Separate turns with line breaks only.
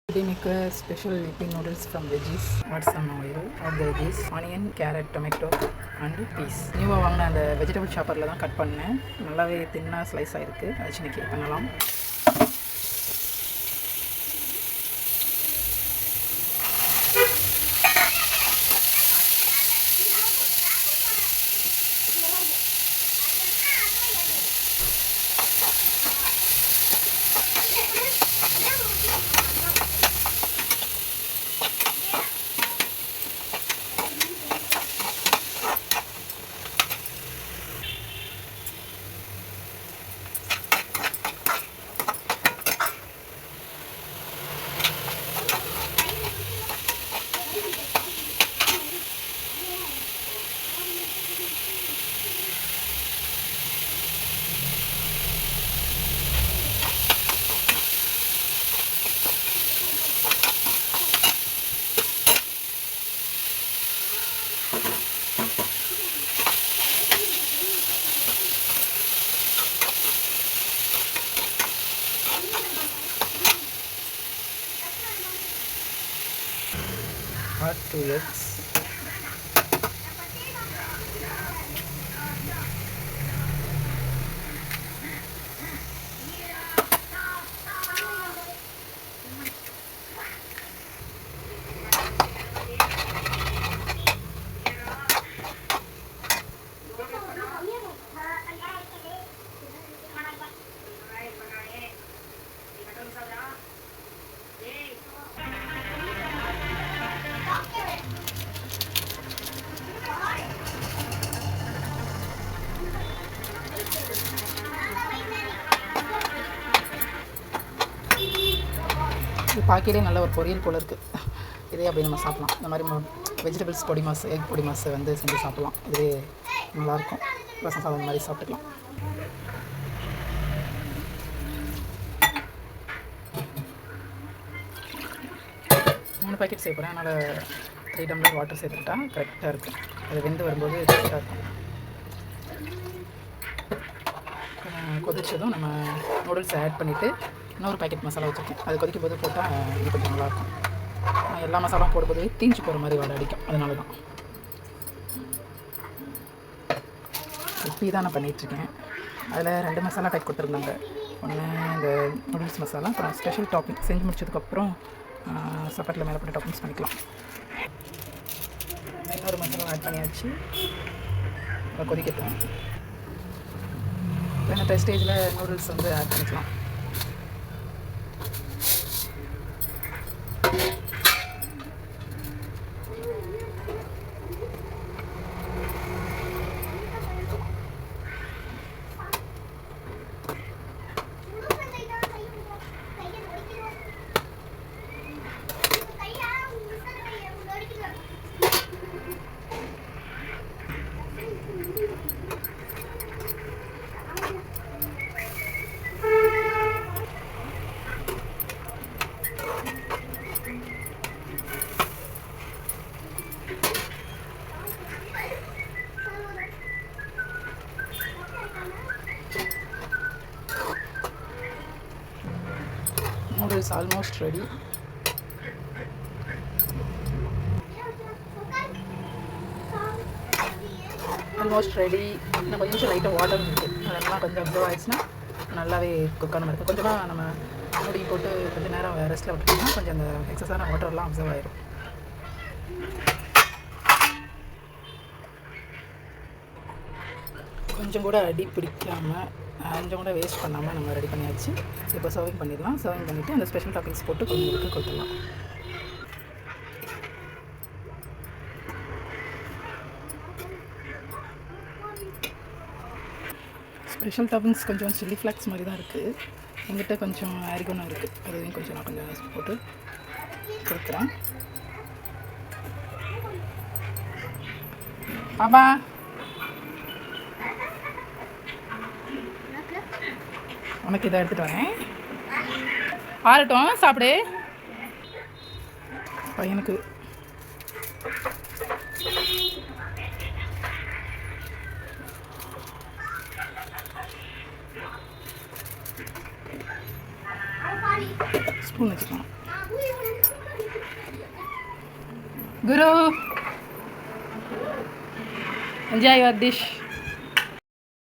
Today make a special Yippee noodles from veggies. Add some oil, add the veggies, onion, carrot, tomato and peas. நியூவாக வாங்கின அந்த vegetable ஷாப்பரில் தான் cut பண்ணேன். நல்லாவே தின்னாக ஸ்லைஸ் ஆகிருக்கு. வச்சு இன்னைக்கு பண்ணலாம். Add 2 eggs. இது பார்க்கவே நல்ல ஒரு பொரியல் போல் இருக்குது. இதே அப்படி நம்ம சாப்பிட்லாம். இந்த மாதிரி வெஜிடபிள்ஸ் பொடி மாஸ், எக் பொடி மாஸ் வந்து செஞ்சு சாப்பிட்லாம். இதே நல்லாயிருக்கும். ரசம் சாதம் மாதிரி சாப்பிட்டுக்கலாம். மூணு பாக்கெட் செய்ய போகிறேன். அதனால் 3 டம்ளர் வாட்டர் சேர்த்துக்கிட்டா கரெக்டாக இருக்கும். அது வெந்து வரும்போது கரெக்டாக இருக்கும். கொதிச்சதும் நம்ம நூடுல்ஸ் ஆட் பண்ணிவிட்டு இன்னொரு பாக்கெட் மசாலா வச்சுருக்கேன். அது கொதிக்கும் போது போட்டால் இது கொஞ்சம் நல்லாயிருக்கும். நான் எல்லா மசாலாவும் போடும்போது தீஞ்சு போகிற மாதிரி வாடை அடிக்கும். அதனால தான் இப்படி தான் நான் பண்ணிகிட்ருக்கேன். அதில் 2 மசாலா பேக் கொடுத்துருந்தாங்க. ஒன்று இந்த நூடுல்ஸ் மசாலா, அப்புறம் ஸ்பெஷல் டாப்பிங் செஞ்சு முடிச்சதுக்கப்புறம் சப்பாட்டில் மேலே போட்டு டாப்பிங்ஸ் பண்ணிக்கலாம். இன்னொரு மசாலா ஆட் பண்ணியாச்சு. அதை கொதிக்கட்டும். இந்த ஸ்டேஜில் நூடுல்ஸ் வந்து ஆட் பண்ணிக்கலாம். Noodles almost ready. Almost ready. இன்னும் கொஞ்சம் லைட்டாக வாட்டர் இருக்குது. அதெல்லாம் கொஞ்சம் அப்சர்வ் ஆகிடுச்சுன்னா நல்லாவே குக்கான இருக்குது. கொஞ்சமாக நம்ம மூடி போட்டு கொஞ்சம் நேரம் ரெஸ்ட்டில் விட்டுட்டோம்னா கொஞ்சம் அந்த எக்ஸஸான வாட்டர்லாம் அப்சர்வ் ஆகிடும். கொஞ்சம் கூட அடி பிடிக்காமல், கொஞ்சம் கூட வேஸ்ட் பண்ணாமல் நம்ம ரெடி பண்ணியாச்சு. இப்போ சர்விங் பண்ணிடலாம். சர்விங் பண்ணிவிட்டு அந்த ஸ்பெஷல் டாப்பிங்ஸ் போட்டு கொஞ்சம் கொடுத்துடலாம். ஸ்பெஷல் டாப்பிங்ஸ் கொஞ்சம் சில்லி ஃப்ளாக்ஸ் மாதிரி தான் இருக்குது. எங்கிட்ட கொஞ்சம் ஆரிகோனா இருக்குது. அதையும் கொஞ்சம் நான் கொஞ்சம் போட்டு கொடுக்குறேன். பாப்பா உனக்கு இதை எடுத்துகிட்டு வரேன். ஆறட்டும், சாப்பிடு. பையனுக்கு ஸ்பூன் வச்சுக்கலாம். குரு, என்ஜாய் யுவர் டிஷ்.